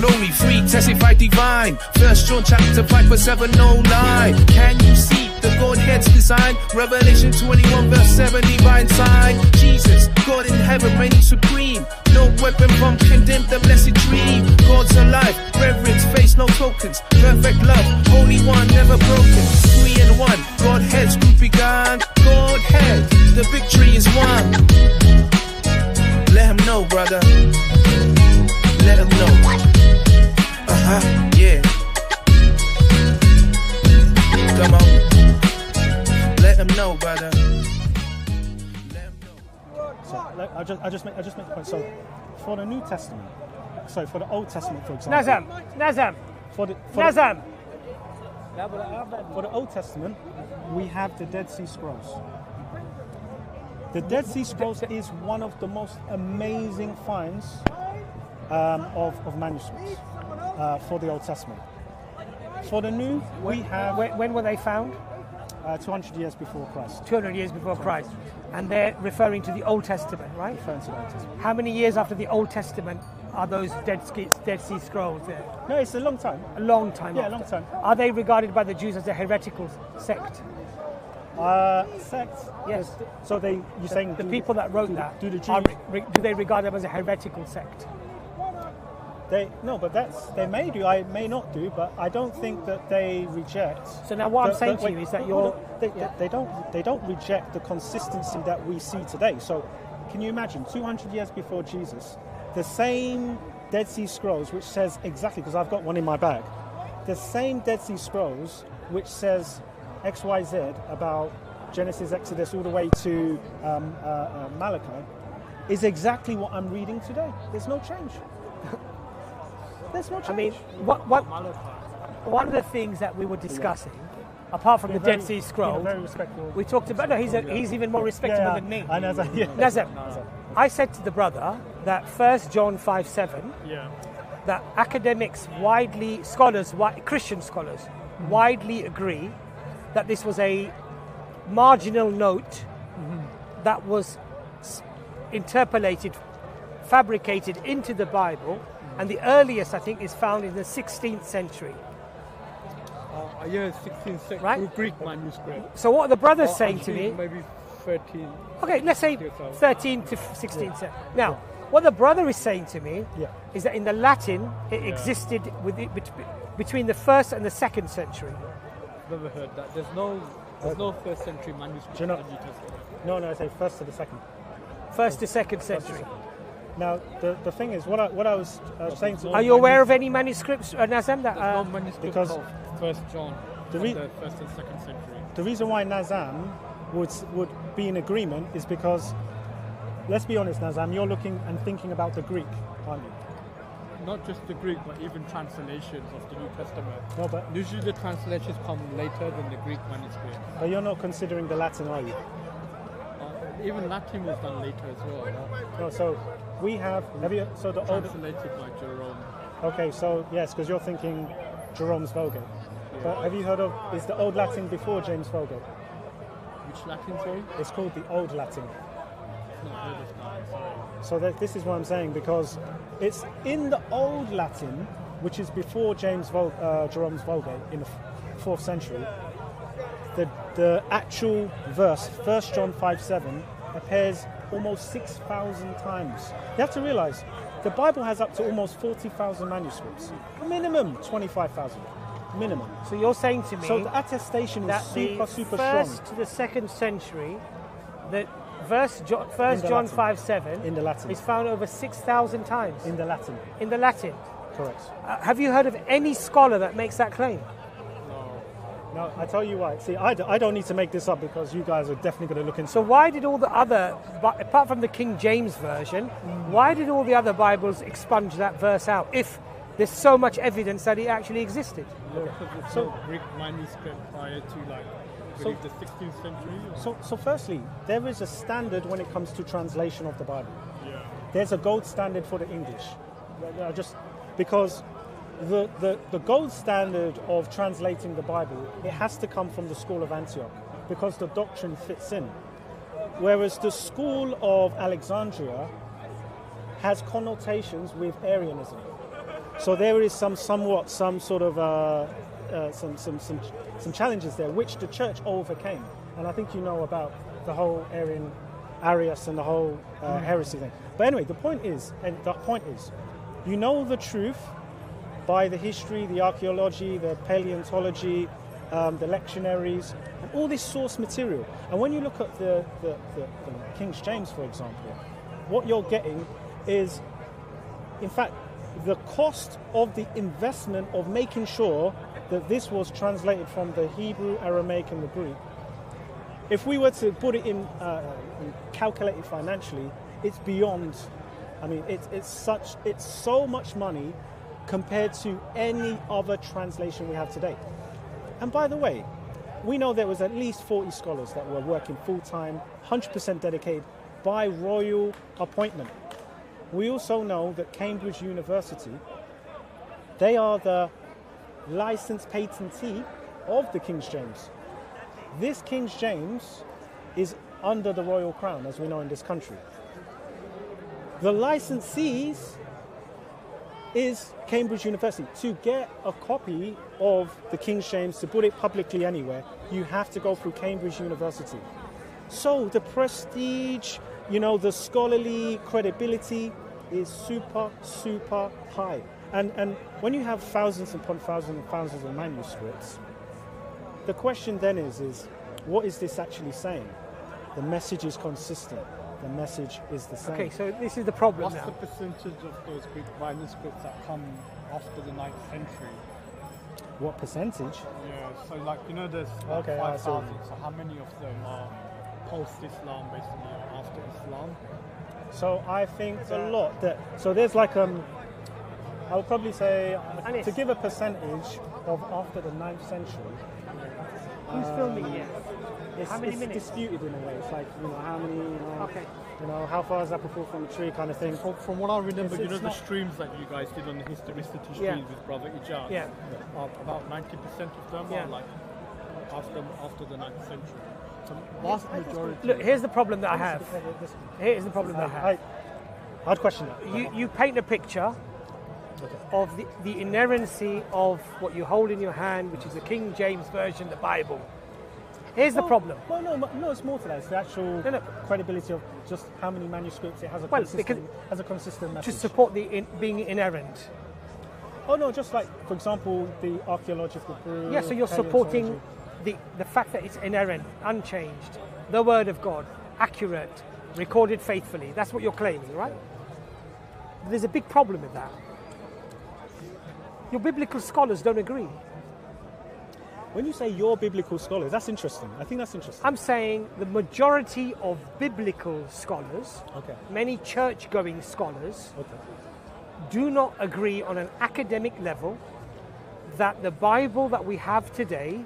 glory, free, testify divine. 1 John chapter 5 verse 7, no lie. Can you see the Godhead's design? Revelation 21 verse 7, divine sign. Jesus, God in heaven reigning supreme. No weapon from condemned the blessed dream. God's alive, reverence, face, no tokens. Perfect love, holy one, never broken. 3 in 1, Godhead's group begun. Godhead, the victory is won. Let him know, brother. Let him know. Yeah. Come on. Let him know, brother. Let him know. So, I just make the point. So, for the New Testament, so for the Old Testament, for example. Nazam. For the Old Testament, we have the Dead Sea Scrolls. The Dead Sea Scrolls is one of the most amazing finds of manuscripts for the Old Testament. For the New, we have... When were they found? 200 years before Christ. 200 years before Christ. And they're referring to the Old Testament, right? Referring to the Old Testament. How many years after the Old Testament are those Dead Sea Scrolls there? No, it's a long time. A long time Yeah, after. a long time. Are they regarded by the Jews as a heretical sect? Sect? Yes. So you're saying... The people that wrote that, do the Jews... do they regard them as a heretical sect? They may do, I may not do, but I don't think that they reject. So now what I'm saying to you is that they don't reject the consistency that we see today. So can you imagine 200 years before Jesus, the same Dead Sea Scrolls which says exactly, because I've got one in my bag, the same Dead Sea Scrolls which says XYZ about Genesis, Exodus, all the way to Malachi, is exactly what I'm reading today. There's no change. There's no change. I mean, one of the things that we were discussing, apart from the Dead Sea Scrolls, very respectful. we talked about. No, he's even more respectable than me. Nazam, I said to the brother that 1 John 5:7, that academics Christian scholars, widely agree that this was a marginal note that was interpolated, fabricated into the Bible, and the earliest, I think, is found in the 16th century. 16th century, Right? Greek manuscript. So what the brother's saying to me... Maybe 13. Okay, let's say 13 to 16th century. Now, what the brother is saying to me is that in the Latin, it existed between the 1st and the 2nd century. Never heard that. There's no 1st century manuscript in the New Testament. No, I say 1st to the 2nd. 1st to 2nd century. Now, the thing is, what I was saying to... Are you aware of any manuscripts, Nazam? There's no manuscript because of 1 John the from the 1st and 2nd century. The reason why Nazam would be in agreement is because, let's be honest, Nazam, you're looking and thinking about the Greek, aren't you? Not just the Greek, but even translations of the New Testament. No, but usually the translations come later than the Greek manuscript. But you're not considering the Latin, are you? Even Latin was done later as well. No, so we have you? So the translated by Jerome. Okay, so yes, because you're thinking Jerome's Vulgate. But have you heard of? Is the Old Latin before James Vulgate? Which Latin, sorry? It's called the Old Latin. Not heard of that, sorry. So this is what I'm saying, because it's in the Old Latin, which is before Jerome's Vulgate in the 4th century. The actual verse, 1 John 5:7, appears almost 6,000 times. You have to realize, the Bible has up to almost 40,000 manuscripts. Minimum 25,000. Minimum. So you're saying to me... So the attestation is super strong. First to the 2nd century, the First John 5:7 in the Latin is found over 6,000 times. In the Latin. In the Latin. Correct. Have you heard of any scholar that makes that claim? No, I tell you why. See, I don't need to make this up because you guys are definitely going to look into it. So why did all the other, apart from the King James Version, why did all the other Bibles expunge that verse out if there's so much evidence that it actually existed? Because it's no Greek manuscript prior to the 16th century. So firstly, there is a standard when it comes to translation of the Bible. Yeah. There's a gold standard for the English. Because the gold standard of translating the Bible, it has to come from the school of Antioch because the doctrine fits in. Whereas the school of Alexandria has connotations with Arianism. So there is some sort of some challenges there, which the church overcame. And I think you know about the whole Arius and the whole heresy thing. But anyway, the point is, you know the truth by the history, the archaeology, the paleontology, the lectionaries, and all this source material. And when you look at the King James, for example, what you're getting is, in fact, the cost of the investment of making sure that this was translated from the Hebrew, Aramaic, and the Greek. If we were to put it in calculate it financially, it's beyond. I mean, it's so much money compared to any other translation we have today. And by the way, we know there was at least 40 scholars that were working full-time, 100% dedicated by royal appointment. We also know that Cambridge University, they are the licensed patentee of the King James. This King James is under the royal crown, as we know in this country. The licensees is Cambridge University. To get a copy of the King James, to put it publicly anywhere, you have to go through Cambridge University. So the prestige, the scholarly credibility is super, super high. And when you have thousands upon thousands and thousands of manuscripts, the question then is what is this actually saying? The message is consistent. The message is the same. Okay, so this is the problem What's now. the percentage of those Greek manuscripts that come after the 9th century? What percentage? Yeah, so there's Okay, I 5,000. see. So how many of them are post-Islam, basically, or after Islam? So I think a lot. So there's I would probably say, to give a percentage of after the 9th century, Who's filming here? it's, How many it's minutes? disputed in a way. It's like, how many, Okay. how far is that apple from the tree kind of thing. From what I remember, It's the not- streams that you guys did on the Historicity streams Yeah. with Brother Ijaz, Yeah. about 90% of them Yeah. are after the 9th century. So vast majority. Look, here's the problem that I have. Here's the problem that I have. I'd question that. You paint a picture of the inerrancy of what you hold in your hand, which is the King James Version, the Bible. Here's the problem. Well, no, it's more to that. It's the actual No. credibility of just how many manuscripts it has a Well, consistent To message. support being inerrant. Oh no, just like, for example, the archaeological proof. Yeah, so you're supporting the fact that it's inerrant, unchanged, the Word of God, accurate, recorded faithfully. That's what you're claiming, right? There's a big problem with that. Your biblical scholars don't agree. When you say your biblical scholars, that's interesting. I think that's interesting. I'm saying the majority of biblical scholars, Okay. many church-going scholars, Okay. do not agree on an academic level that the Bible that we have today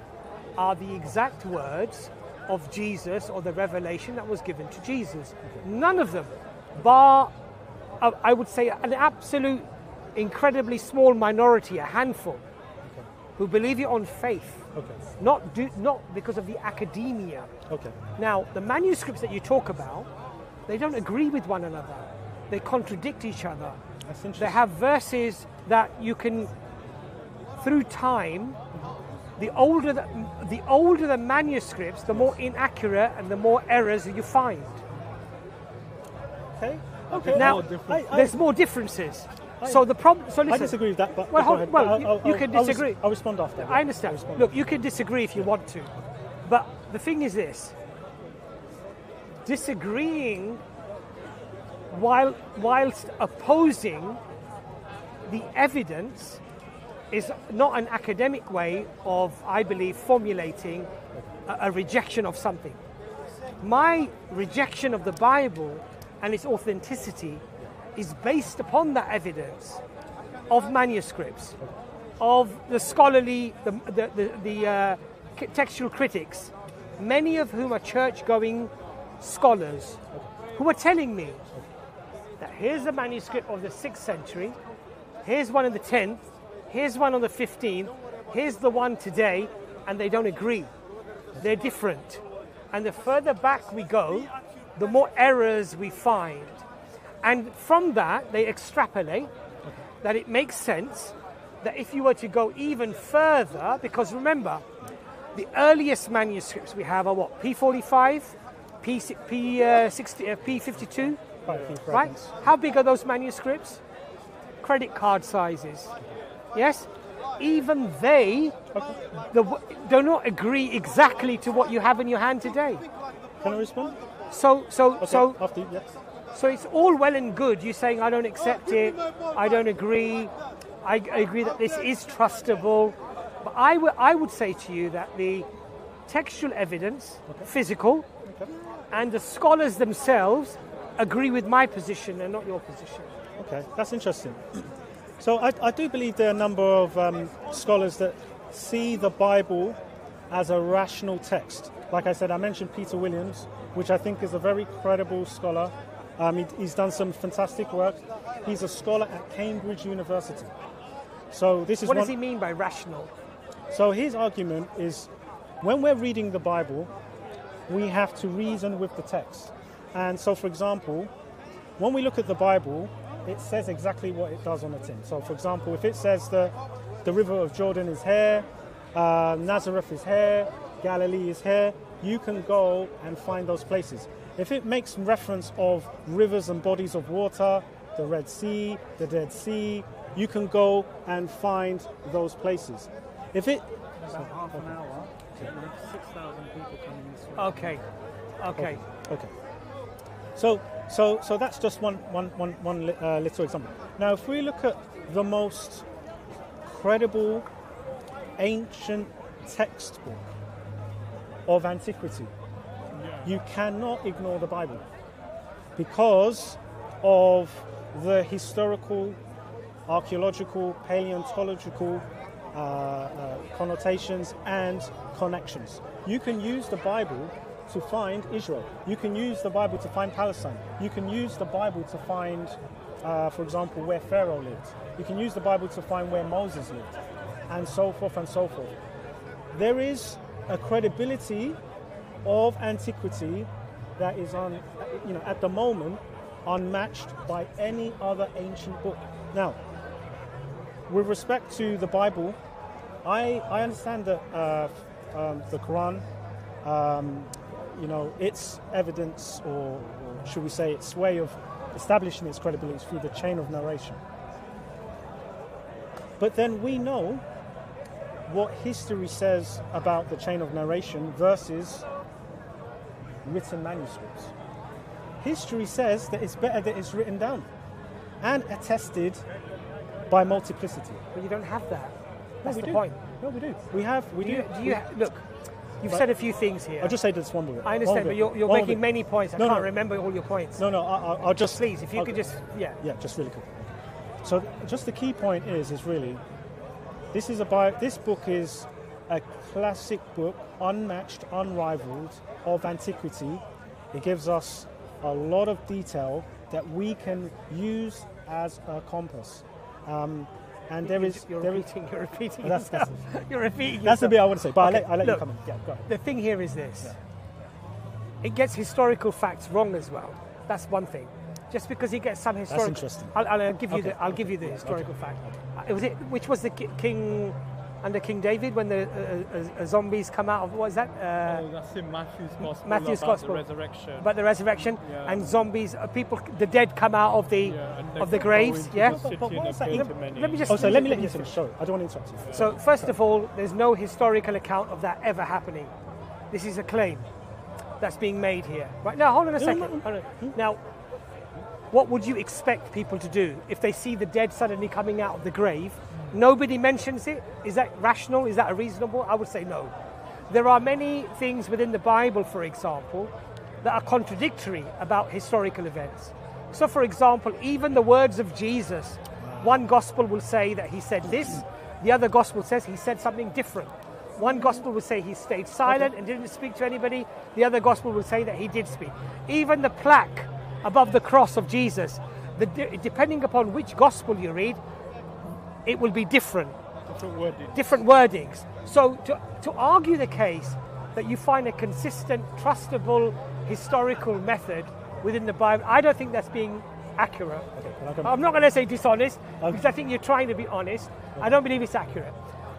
are the exact words of Jesus or the revelation that was given to Jesus. None of them, bar, I would say, an absolute incredibly small minority, a handful, who believe it on faith, Okay. not because of the academia. Okay. Now, the manuscripts that you talk about, they don't agree with one another. They contradict each other. That's interesting. They have verses that you can, through time, the older the manuscripts, the more inaccurate and the more errors you find. Okay. Okay. Now, there's more differences. So the problem. So listen. I disagree with that, but Well, go ahead. you can disagree. I'll respond after. I understand. Look, you can disagree if you want to, but the thing is this: disagreeing whilst opposing the evidence is not an academic way of, I believe, formulating a rejection of something. My rejection of the Bible and its authenticity is based upon that evidence of manuscripts, of the scholarly, the textual critics, many of whom are church-going scholars, who are telling me that here's a manuscript of the 6th century, here's one in the 10th, here's one on the 15th, here's the one today, and they don't agree. They're different. And the further back we go, the more errors we find. And from that, they extrapolate that it makes sense that if you were to go even further, because remember, the earliest manuscripts we have are what? P45, P52, Quite a few right? fragments. How big are those manuscripts? Credit card sizes. Yes? Even they do not agree exactly to what you have in your hand today. Can I respond? So After, yes. So it's all well and good you saying I don't accept it, I don't agree, I agree that this is trustable, but I would say to you that the textual evidence, physical, and the scholars themselves agree with my position and not your position. Okay, that's interesting. So I do believe there are a number of scholars that see the Bible as a rational text. Like I said, I mentioned Peter Williams, which I think is a very credible scholar. He's done some fantastic work. He's a scholar at Cambridge University. So this is What does he mean by rational? So his argument is, when we're reading the Bible, we have to reason with the text. And so, for example, when we look at the Bible, it says exactly what it does on the tin. So, for example, if it says that the river of Jordan is here, Nazareth is here, Galilee is here, you can go and find those places. If it makes reference of rivers and bodies of water, the Red Sea, the Dead Sea, you can go and find those places. If it About half an hour, 6,000 people coming this way. Okay. Okay. So that's just one little example. Now, if we look at the most credible ancient textbook of antiquity, you cannot ignore the Bible because of the historical, archaeological, paleontological connotations and connections. You can use the Bible to find Israel. You can use the Bible to find Palestine. You can use the Bible to find, for example, where Pharaoh lived. You can use the Bible to find where Moses lived, and so forth and so forth. There is a credibility of antiquity that is at the moment unmatched by any other ancient book. Now, with respect to the Bible, I understand that the Quran, its evidence, or should we say its way of establishing its credibility through the chain of narration. But then we know what history says about the chain of narration versus written manuscripts. History says that it's better that it's written down and attested by multiplicity. But you don't have that. That's we the do. point. No, we do. We have. We do. Look, you've said a few things here. I'll just say this one bit. I understand, but you're making many points. I can't remember all your points. No, I'll just... Please, if you could just... Yeah, just really quick. So just the key point is really, this book is a classic book, unmatched, unrivaled, of antiquity. It gives us a lot of detail that we can use as a compass. You're repeating yourself. You're repeating yourself. That's the bit I want to say, but Okay, I'll let look, you come in. Yeah, go ahead. The thing here is this. It gets historical facts wrong as well. That's one thing. Just because he gets some historical... That's interesting. I'll give you the historical fact. Which was the king under King David when the zombies come out of, what is that? That's in Matthew's Gospel. Matthew's about Gospel. the resurrection. About the resurrection, Yeah. and zombies, people, the dead come out of the graves. Yeah. But what is that? Let me just. Let me let you finish. Sorry, I don't want to interrupt you. So first of all, there's no historical account of that ever happening. This is a claim that's being made here. Right now, hold on a second. Hold on. Now, what would you expect people to do if they see the dead suddenly coming out of the grave? Nobody mentions it. Is that rational? Is that reasonable? I would say no. There are many things within the Bible, for example, that are contradictory about historical events. So, for example, even the words of Jesus, one gospel will say that he said this, the other gospel says he said something different. One gospel will say he stayed silent and didn't speak to anybody, the other gospel will say that he did speak. Even the plaque above the cross of Jesus, depending upon which gospel you read, it will be different. Different wordings. So to argue the case that you find a consistent, trustable historical method within the Bible, I don't think that's being accurate. Okay, well, I can- I'm not going to say dishonest, Okay. because I think you're trying to be honest. I don't believe it's accurate.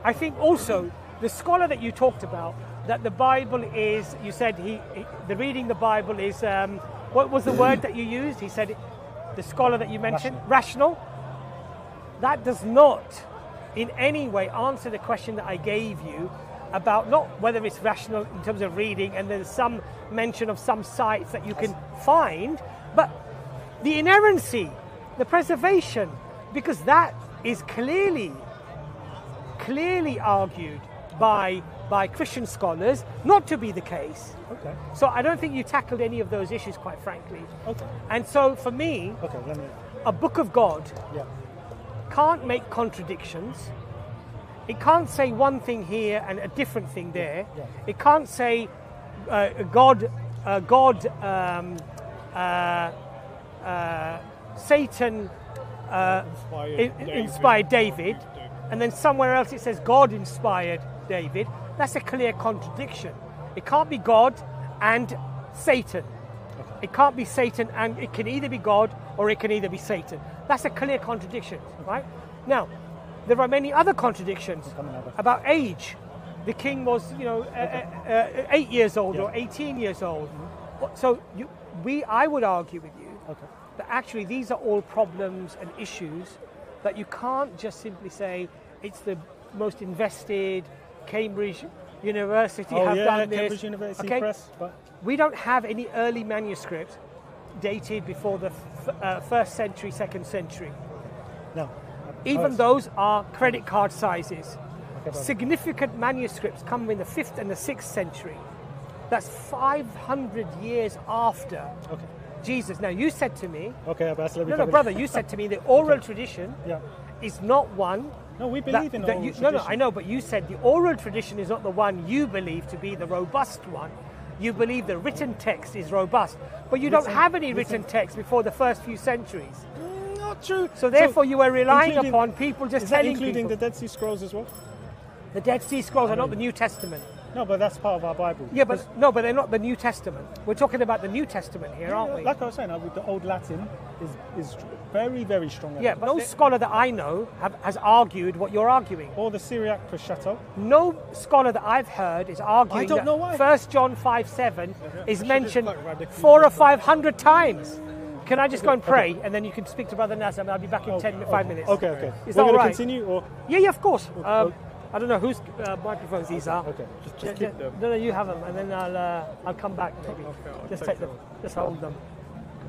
I think also the scholar that you talked about, that the Bible is, you said the reading the Bible is, what was the word that you used? He said, the scholar that you mentioned, rational. That does not in any way answer the question that I gave you about not whether it's rational in terms of reading, and there's some mention of some sites that you can find, but the inerrancy, the preservation, because that is clearly argued by Christian scholars not to be the case. Okay. So I don't think you tackled any of those issues, quite frankly. Okay. And so for me, Okay. Let me. a book of God Yeah. can't make contradictions. It can't say one thing here and a different thing there. Yeah. It can't say Satan inspired David, and then somewhere else it says God inspired David. That's a clear contradiction. It can't be God and Satan. It can't be Satan, and it can either be God or it can either be Satan. That's a clear contradiction, right? Now, there are many other contradictions about age. The king was, 8 years old or 18 years old. So I would argue with you that actually these are all problems and issues that you can't just simply say it's the most invested Cambridge University have done this. Cambridge University Okay? Press. But We don't have any early manuscripts dated before the first century, second century. no. Even those are credit card sizes. Okay, brother. Significant manuscripts come in the 5th and the 6th century. That's 500 years after Okay. Jesus. Now, you said to me, Okay, Abbas, let me no, cover brother, it. you said to me the oral tradition Yeah. is not one. No, we believe in oral No, tradition. I know, but you said the oral tradition is not the one you believe to be the robust one. You believe the written text is robust, but you don't have any written text before the first few centuries. Not true. So therefore, you were relying including- upon people just Is that telling including people. the Dead Sea Scrolls as well? The Dead Sea Scrolls are not the New Testament. No, but that's part of our Bible. Yeah, but they're not the New Testament. We're talking about the New Testament here, aren't we? Like I was saying, with the Old Latin is very, very strong. Yeah, but no scholar that I know has argued what you're arguing. Or the Syriac Peshato. No scholar that I've heard is arguing I don't know why. 1 John 5:7 is mentioned quite radically 400 or 500 times. Can I just go and pray, and then you can speak to Brother Nazam, and I'll be back in 5 minutes. Okay. Is We're that all going to right? continue, or Yeah, of course. I don't know whose microphones these are. okay. Just keep them. No, you have them, and then I'll come back maybe. Okay, I'll Just take take them. Just hold them.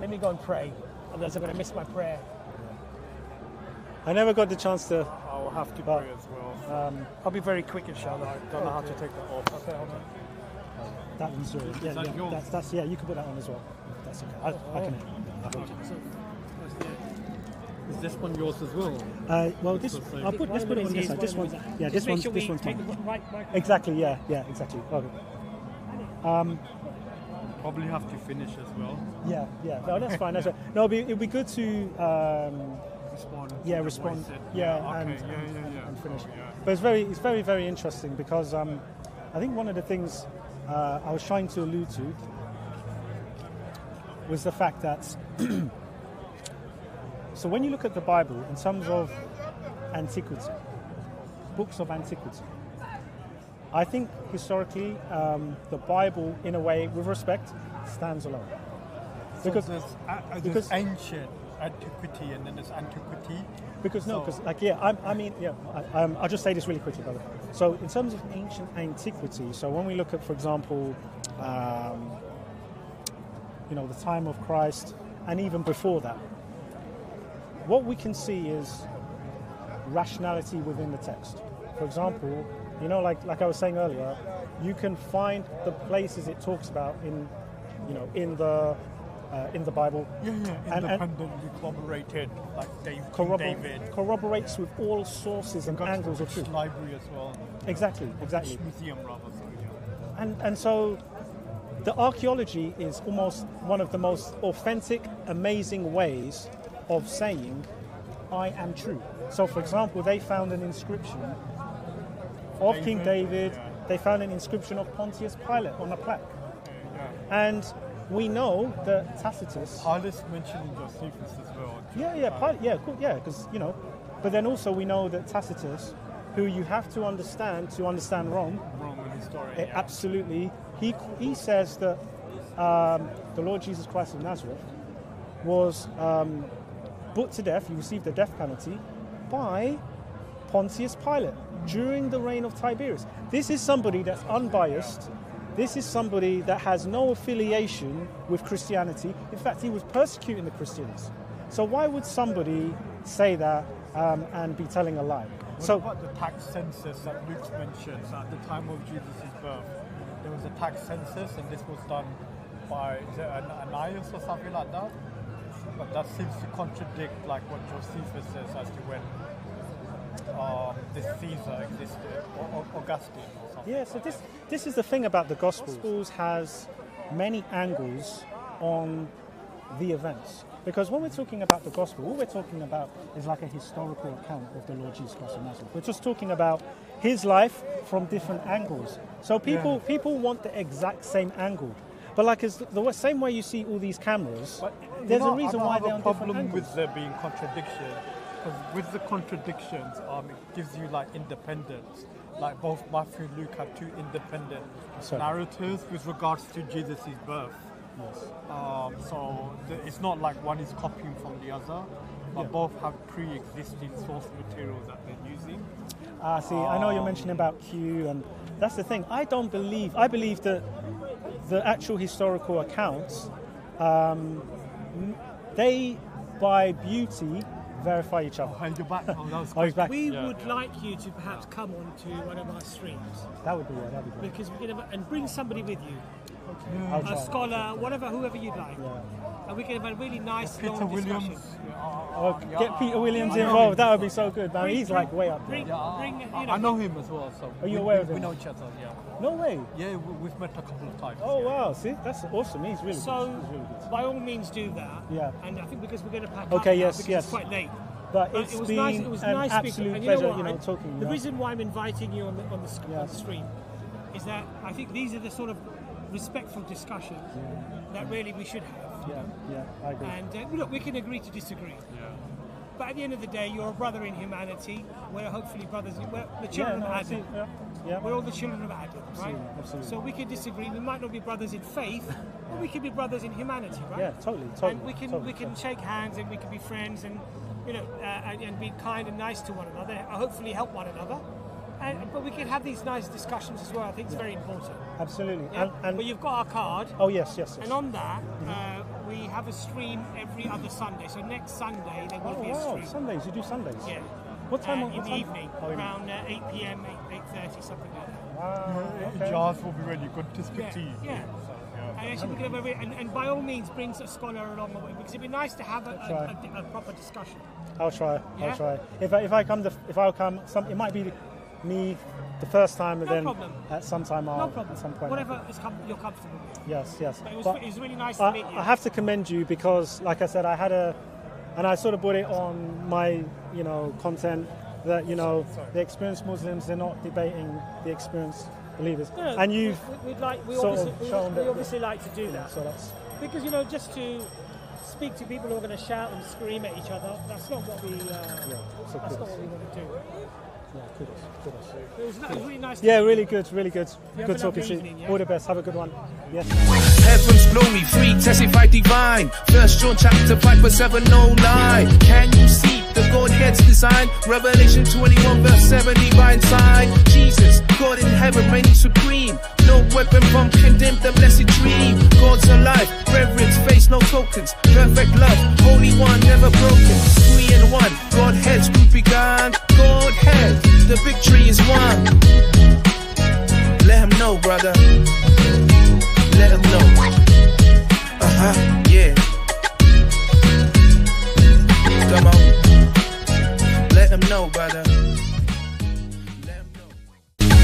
Let me go and pray, otherwise I'm going to miss my prayer. I never got the chance to. I'll have to But- pray as well. I'll be very quick, inshallah. I don't know how to take that off. Okay, hold on. That one's yours. Is that yours? That's you can put that on as well. That's okay. I can. I'll hold it. Is this one yours as well? Well, this I'll put. Let's put it on this side. This one. Yeah, Just this make one's. sure This we one's take mine. the right microphone. Exactly. Yeah. Exactly. Okay. Probably have to finish as well. Yeah. No, that's fine. That's right. No, it'd be good to. Respond. Yeah, to respond. what I said. Yeah, Okay. and Yeah. finish. Oh, yeah. But it's very, very interesting because I think one of the things I was trying to allude to was the fact that so when you look at the Bible in terms of antiquity, books of antiquity, I think historically the Bible, in a way, with respect, stands alone. Because there's ancient antiquity and then there's antiquity. I'll just say this really quickly, brother. So in terms of ancient antiquity, so when we look at, for example, the time of Christ and even before that, what we can see is rationality within the text. For example, like I was saying earlier, you can find the places it talks about in the Bible. Independently corroborated, like David. Corroborates with all sources and angles of truth. Library as well. Exactly. Museum rather. So, yeah. And so the archaeology is almost one of the most authentic, amazing ways of saying, I am true. So, for example, they found an inscription of King David. Yeah. They found an inscription of Pontius Pilate on a plaque. And we know that Tacitus. Pilate's mentioning Josephus as well. Because but then also we know that Tacitus, who you have to understand Rome. Roman historian. Absolutely, he says that the Lord Jesus Christ of Nazareth was put to death. He received the death penalty by Pontius Pilate during the reign of Tiberius. This is somebody that's unbiased. This is somebody that has no affiliation with Christianity. In fact, he was persecuting the Christians. So why would somebody say that and be telling a lie? What about the tax census that Luke mentions at the time of Jesus' birth? There was a tax census, and this was done by Ananias or something like that. But that seems to contradict like what Josephus says as to when this Caesar existed, or Augustine or something. Yeah, so this is the thing about the Gospels. Gospels has many angles on the events. Because when we're talking about the Gospel, all we're talking about is like a historical account of the Lord Jesus Christ of Nazareth. We're just talking about his life from different angles. So people want the exact same angle. But like it's the same way you see all these cameras, there's a reason why they're on different angles. I have a problem with there being contradiction. Because with the contradictions, it gives you like independence. Like both Matthew and Luke have two independent narratives with regards to Jesus' birth. Yes. So it's not like one is copying from the other, but both have pre-existing source materials that they're using. I know you're mentioning about Q, and that's the thing. I believe that the actual historical accounts, they, by beauty, verify each other. You're back. He's back. We would like you to perhaps come on to one of our streams. That would be great. Because we're gonna and bring somebody with you. Okay. A scholar, whoever you'd like. Yeah. And we can have a really nice Peter long Williams. discussion. Get Peter Williams involved. That would be so good, man. He's like way up there. I know him as well. So are you aware of him? We know each other. Yeah. No way. Yeah, we've met a couple of times. Oh wow! See, that's awesome. He's really good. He's really good. By all means, do that. Yeah. And I think because we're going to pack up yes. it's quite late. But it was nice. It was an nice absolute pleasure, talking. The reason why I'm inviting you on the stream is that I think these are the sort of respectful discussions that really we should have. Yeah, I agree. And look, we can agree to disagree. Yeah. But at the end of the day, you're a brother in humanity. We're hopefully brothers. We're the children of Adam. We're all the children of Adam, right? Absolutely. So we can disagree. We might not be brothers in faith, but we can be brothers in humanity, right? Yeah, totally. And we can shake hands and we can be friends and and be kind and nice to one another. Hopefully help one another. But we can have these nice discussions as well. I think it's very important. Absolutely. Yeah? But you've got our card. Oh, yes. And on that, we have a stream every other Sunday. So next Sunday, there will be a stream. Sundays? You do Sundays? Yeah. What time? In the evening, around 8 p.m., 8:30, something like that. Wow. Okay. Jazz will be really good to speak to you. Yeah. And actually, we're going to and by all means, brings a scholar along the way because it'd be nice to have a proper discussion. I'll try. Yeah? I'll try. If I come, it might be me the first time, and then at some time at some point. Whatever you're comfortable with. Yes. But it was really nice to meet you. I have to commend you because, like I said, and I sort of put it on my, content that the experienced Muslims, they're not debating the experienced believers, and you've we obviously like to do that. So that's because just to speak to people who are going to shout and scream at each other. That's not what we. That's not what we want to do. Yeah, kudos. It was really nice. Really good. Good talking to you. All the best. Have a good one. Yes. Heaven's glory, free, testify divine. 1 John chapter 5 verse 7, no lie. Can you see the Godhead's design? Revelation 21 verse 7, divine sign. Jesus, God in heaven, reigning supreme. No weapon from condemn the blessed dream. God's alive, reverence, face, no tokens. Perfect love, holy one, never broken. 3 in 1, Godhead's group begun. Godhead, the victory is won. Let him know, brother.